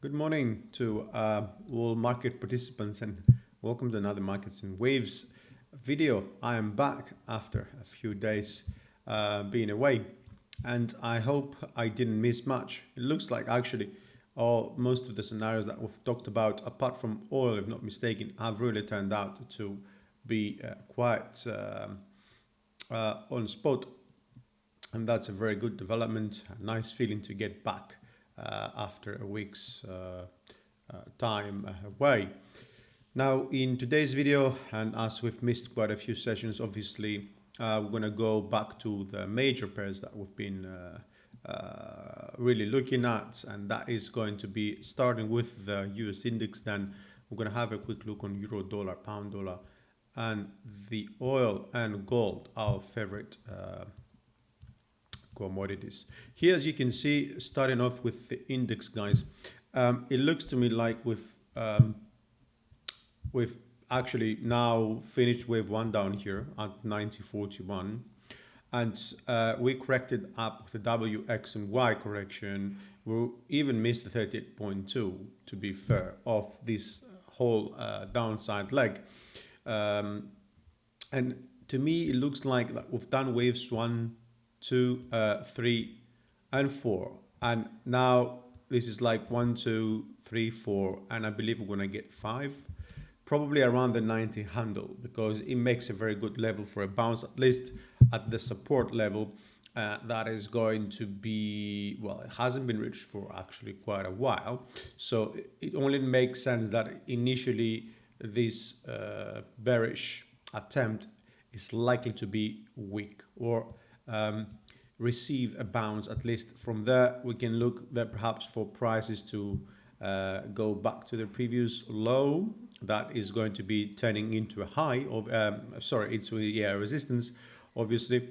Good morning to all market participants and welcome to another Markets in Waves video. I am back after a few days being away and I hope I didn't miss much. It looks like actually most of the scenarios that we've talked about, apart from oil if not mistaken, have really turned out to be quite on spot, and that's a very good development. A nice feeling to get back after a week's time away. Now in today's video, and as we've missed quite a few sessions, obviously we're going to go back to the major pairs that we've been really looking at, and that is going to be starting with the US index. Then we're going to have a quick look on euro dollar, pound dollar, and the oil and gold, our favorite commodities. Here, as you can see, starting off with the index, guys, it looks to me like we've actually now finished wave one down here at 90.41, and we corrected up the W, X, and Y correction. We even missed the 38.2, to be fair, of this whole downside leg. And to me, it looks like that we've done waves 1, 2, 3, and 4, and now this is like 1, 2, 3, 4, and I believe we're gonna get 5, probably around the 90 handle, because it makes a very good level for a bounce, at least at the support level. That is going to be, well, it hasn't been reached for actually quite a while, so it only makes sense that initially this bearish attempt is likely to be weak, or receive a bounce. At least from there we can look there perhaps for prices to go back to the previous low. That is going to be turning into a high of into resistance, obviously,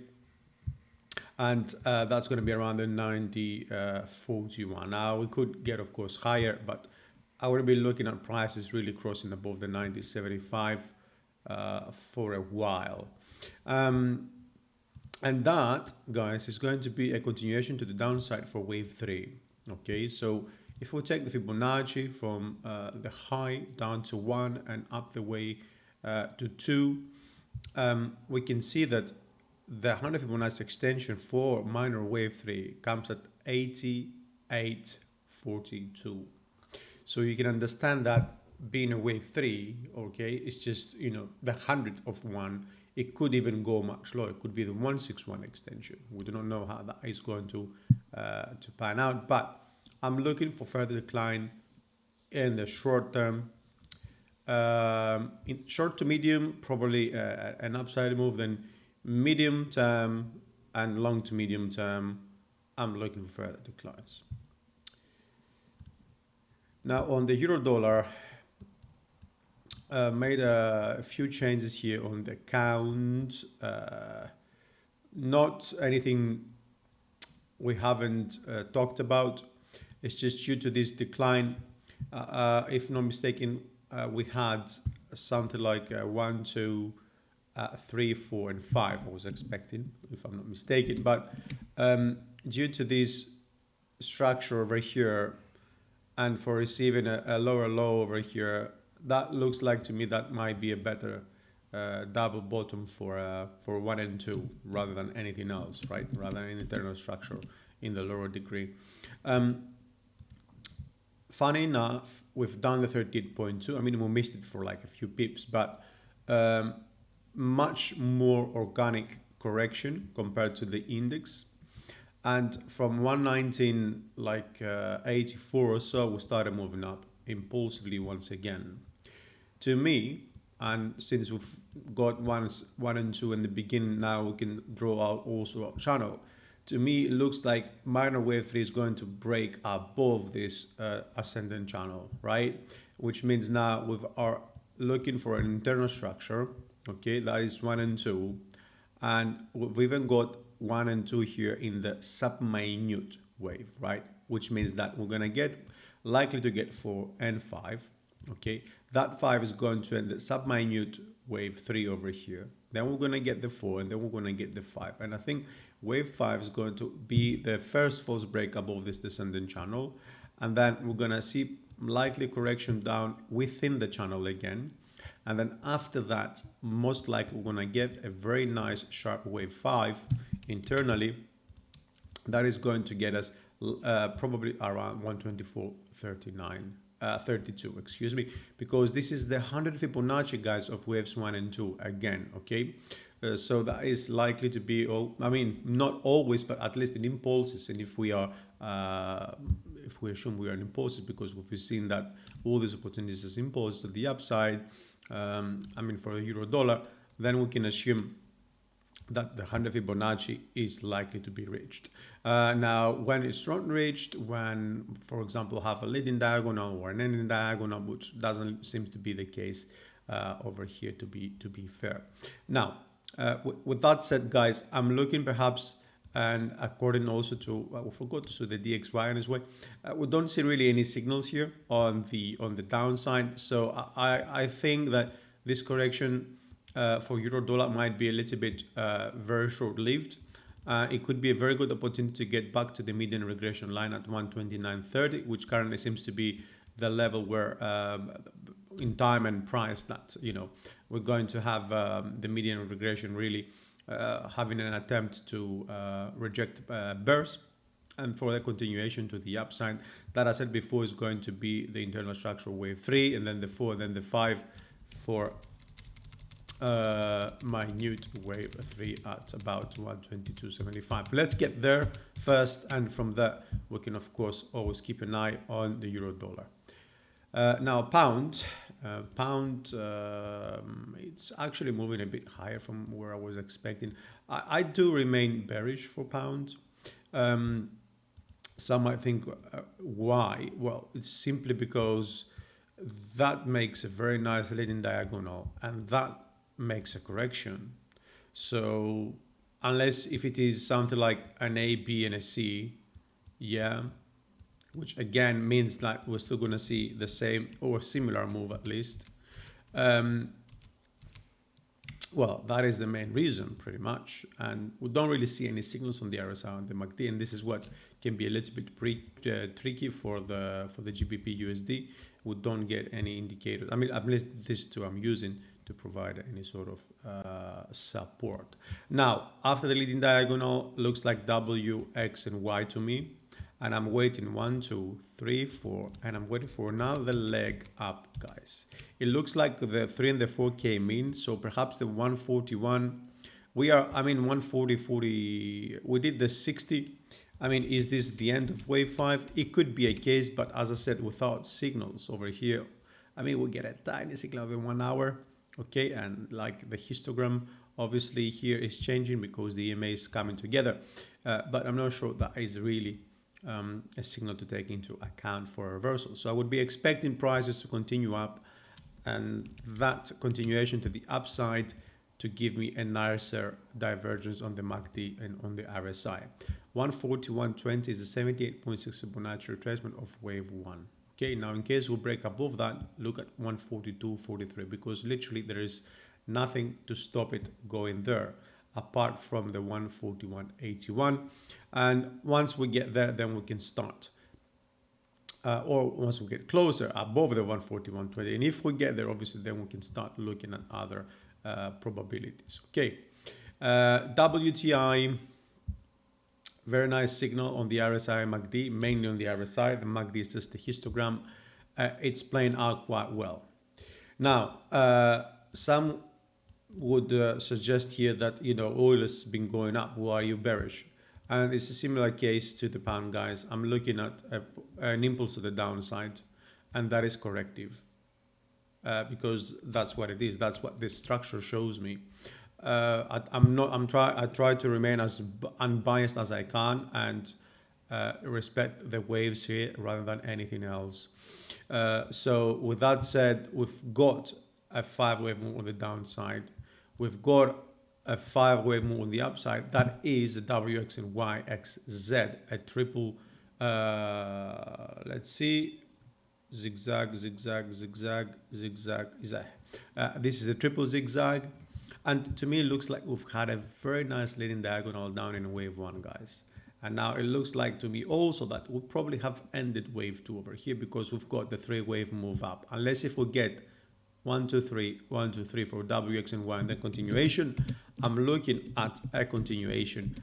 and that's going to be around the 90.41. Now we could get, of course, higher, but I would be looking at prices really crossing above the 90.75 for a while. And that, guys, is going to be a continuation to the downside for wave 3. Okay, so if we take the Fibonacci from the high down to 1 and up the way to 2, we can see that the 100 Fibonacci extension for minor wave 3 comes at 88.42. So you can understand that being a wave 3, okay, it's just, the 100th of one. It could even go much lower. It could be the 161 extension. We do not know how that is going to pan out, but I'm looking for further decline in the short term. In short to medium, probably an upside move. Then medium term and long to medium term, I'm looking for further declines. Now on the euro dollar, made a few changes here on the account. Not anything we haven't talked about. It's just due to this decline. If not mistaken, we had something like 1, 2, 3, 4, and 5. I was expecting, if I'm not mistaken, but due to this structure over here, and for receiving a lower low over here, that looks like to me that might be a better double bottom for 1 and 2 rather than anything else, right? Rather than an internal structure in the lower degree. Funny enough, we've done the 38.2. I mean, we missed it for like a few pips, but much more organic correction compared to the index. And from 119, like 84 or so, we started moving up impulsively once again. To me, and since we've got 1 and 2 in the beginning, now we can draw out also our channel. To me, it looks like minor wave 3 is going to break above this ascendant channel, right? Which means now we are looking for an internal structure, okay? That is 1 and 2. And we've even got 1 and 2 here in the sub-minute wave, right? Which means that we're going to likely to get 4 and 5, okay? That 5 is going to end the sub-minute wave 3 over here. Then we're going to get the 4, and then we're going to get the 5. And I think wave 5 is going to be the first false break above this descending channel. And then we're going to see likely correction down within the channel again. And then after that, most likely we're gonna get a very nice sharp wave 5 internally. That is going to get us probably around 124.39. 32, excuse me, because this is the 100 Fibonacci, guys, of waves 1 and 2 again, okay? So that is likely to be, I mean, not always, but at least in impulses. And if we assume we are in impulses, because we've seen that all these opportunities as impulse to the upside, I mean, for the euro dollar, then we can assume that the 100 Fibonacci is likely to be reached. Now, when it's not reached, when, for example, have a leading diagonal or an ending diagonal, which doesn't seem to be the case over here, to be fair. Now, with that said, guys, I'm looking perhaps, and according also to, we forgot to see the DXY as well, we don't see really any signals here on the downside. So I think that this correction for euro dollar might be a little bit very short-lived. It could be a very good opportunity to get back to the median regression line at 129.30, which currently seems to be the level where in time and price that, you know, we're going to have the median regression really having an attempt to reject bears, and for the continuation to the upside. That I said before is going to be the internal structural wave 3, and then the 4, and then the 5 for minute wave 3 at about 122.75. Let's get there first, and from there we can of course always keep an eye on the euro dollar. Now pound, it's actually moving a bit higher from where I was expecting. I do remain bearish for pound. Some might think why? Well, it's simply because that makes a very nice leading diagonal, and that makes a correction. So unless if it is something like an A, B, and a C, yeah, which again means that we're still going to see the same or similar move at least. Well, that is the main reason pretty much, and we don't really see any signals on the RSI and the MACD, and this is what can be a little bit tricky for the GBPUSD. We don't get any indicators. I mean, at least these two I'm using to provide any sort of support. Now, after the leading diagonal, looks like W, X, and Y to me. And I'm waiting 1, 2, 3, 4, and I'm waiting for now the leg up, guys. It looks like the 3 and the 4 came in, so perhaps the 141, we are, I mean, 140, 40, we did the 60. I mean, is this the end of wave 5? It could be a case, but as I said, without signals over here, I mean, we get a tiny signal over 1 hour, okay? And like the histogram, obviously here is changing because the EMA is coming together, but I'm not sure that is really a signal to take into account for a reversal. So I would be expecting prices to continue up, and that continuation to the upside to give me a nicer divergence on the MACD and on the RSI. 141.20 is a 78.6 Fibonacci retracement of wave 1. Okay, now in case we break above that, look at 142.43, because literally there is nothing to stop it going there apart from the 141.81, and once we get there, then we can start, or once we get closer above the 141.20, and if we get there, obviously, then we can start looking at other probabilities. Okay, WTI, very nice signal on the RSI and MACD, mainly on the RSI. The MACD is just the histogram. It's playing out quite well. Now, some would suggest here that, you know, oil has been going up. Why are you bearish? And it's a similar case to the pound, guys. I'm looking at an impulse to the downside, and that is corrective, because that's what it is. That's what this structure shows me. I try to remain as unbiased as I can and respect the waves here rather than anything else. So with that said, we've got a 5-wave move on the downside. We've got a 5-wave move on the upside. That is a WX and YXZ, a triple, let's see, zigzag, zigzag, zigzag, zigzag, zigzag. This is a triple zigzag. And to me, it looks like we've had a very nice leading diagonal down in wave 1, guys. And now it looks like to me also that we'll probably have ended wave 2 over here, because we've got the 3-wave move up. Unless if we get 1, 2, 3, 1, 2, 3 for W, X, and Y, and then continuation, I'm looking at a continuation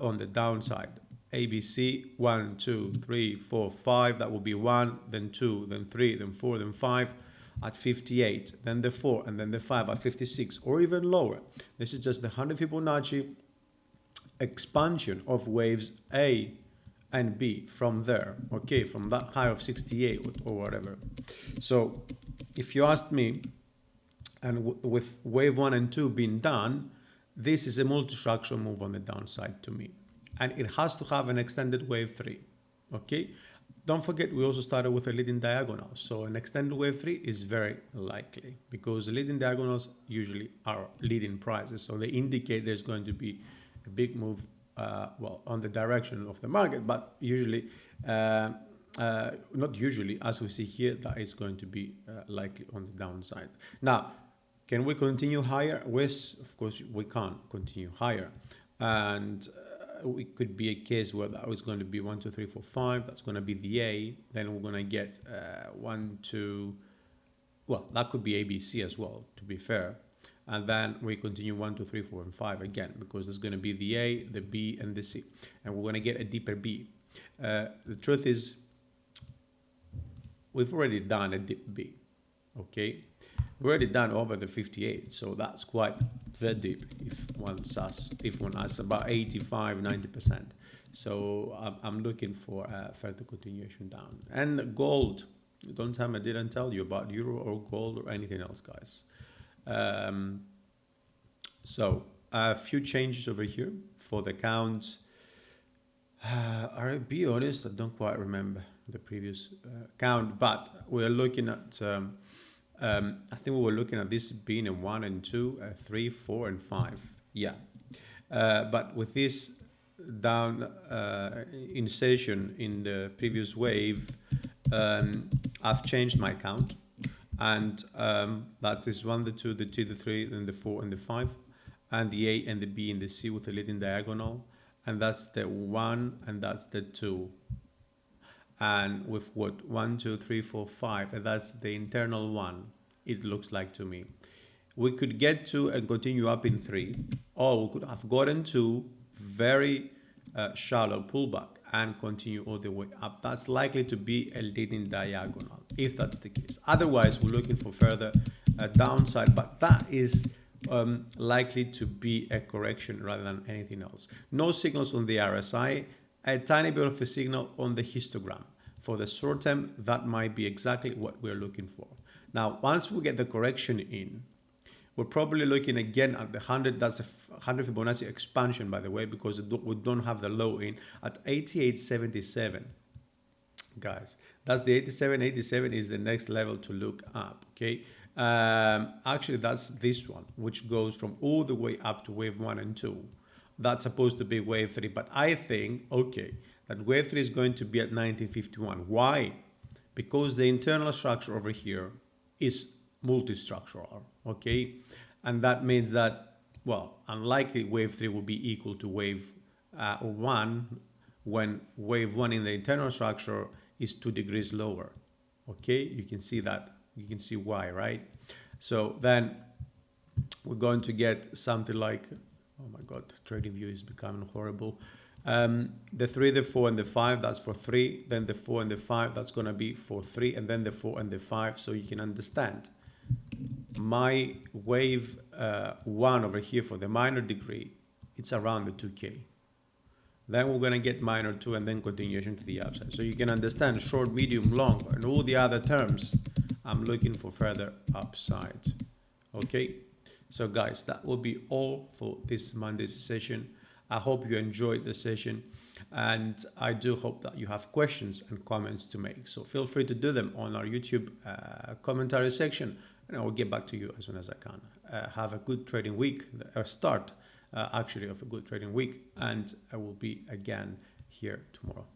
on the downside. ABC, 1, 2, 3, 4, 5, that will be 1, then 2, then 3, then 4, then 5 at 58, then the 4, and then the 5 at 56, or even lower. This is just the 100 Fibonacci expansion of waves A and B from there, okay, from that high of 68 or whatever. So if you asked me, and with wave 1 and 2 being done, this is a multi-structural move on the downside to me, and it has to have an extended wave 3, okay. Don't forget, we also started with a leading diagonal, so an extended wave 3 is very likely, because leading diagonals usually are leading prices, so they indicate there's going to be a big move, well, on the direction of the market, but usually, not usually, as we see here, that is going to be likely on the downside. Now, can we continue higher? Yes, of course, we can't continue higher, and it could be a case where that was going to be 1, 2, 3, 4, 5. That's going to be the A. Then we're going to get 1, 2. Well, that could be ABC as well, to be fair. And then we continue 1, 2, 3, 4, and 5 again, because there's going to be the A, the B, and the C. And we're going to get a deeper B. The truth is, we've already done a deep B, okay? We've already done over the 58, so that's quite very deep if one asks about 85, 90%. So I'm looking for a further continuation down. And gold, don't tell me I didn't tell you about euro or gold or anything else, guys. So a few changes over here for the counts. I'll be honest, I don't quite remember the previous count, but we're looking at, I think we were looking at this being a 1 and 2, 3, 4, and 5. Yeah. But with this down insertion in the previous wave, I've changed my count. And that is 1, the 2, the 2, the 3, then the 4, and the 5. And the A and the B and the C with the leading diagonal. And that's the 1 and that's the 2. And with what 1, 2, 3, 4, 5, and that's the internal one, it looks like to me. We could get to and continue up in 3, or we could have gotten to very shallow pullback and continue all the way up. That's likely to be a leading diagonal, if that's the case. Otherwise, we're looking for further downside, but that is likely to be a correction rather than anything else. No signals on the RSI, a tiny bit of a signal on the histogram. For the short term, that might be exactly what we're looking for. Now, once we get the correction in, we're probably looking again at the 100, that's a 100 Fibonacci expansion, by the way, because we don't have the low in at 88.77. Guys, that's the 87 is the next level to look up, okay? Actually, that's this one, which goes from all the way up to wave 1 and 2. That's supposed to be wave 3, but I think, okay, that wave 3 is going to be at 1951. Why? Because the internal structure over here is multi-structural, okay? And that means that, well, unlikely wave 3 will be equal to wave 1 when wave 1 in the internal structure is 2 degrees lower, okay? You can see that. You can see why, right? So then we're going to get something like, oh my God, TradingView is becoming horrible. The 3, the 4, and the 5, that's for 3. Then the 4 and the 5, that's going to be for 3. And then the 4 and the 5. So you can understand my wave 1 over here for the minor degree, it's around the 2K. Then we're going to get minor 2 and then continuation to the upside. So you can understand short, medium, long, and all the other terms. I'm looking for further upside. Okay. So guys, that will be all for this Monday's session. I hope you enjoyed the session, and I do hope that you have questions and comments to make. So feel free to do them on our YouTube commentary section, and I will get back to you as soon as I can. Have a good trading week, start actually of a good trading week, and I will be again here tomorrow.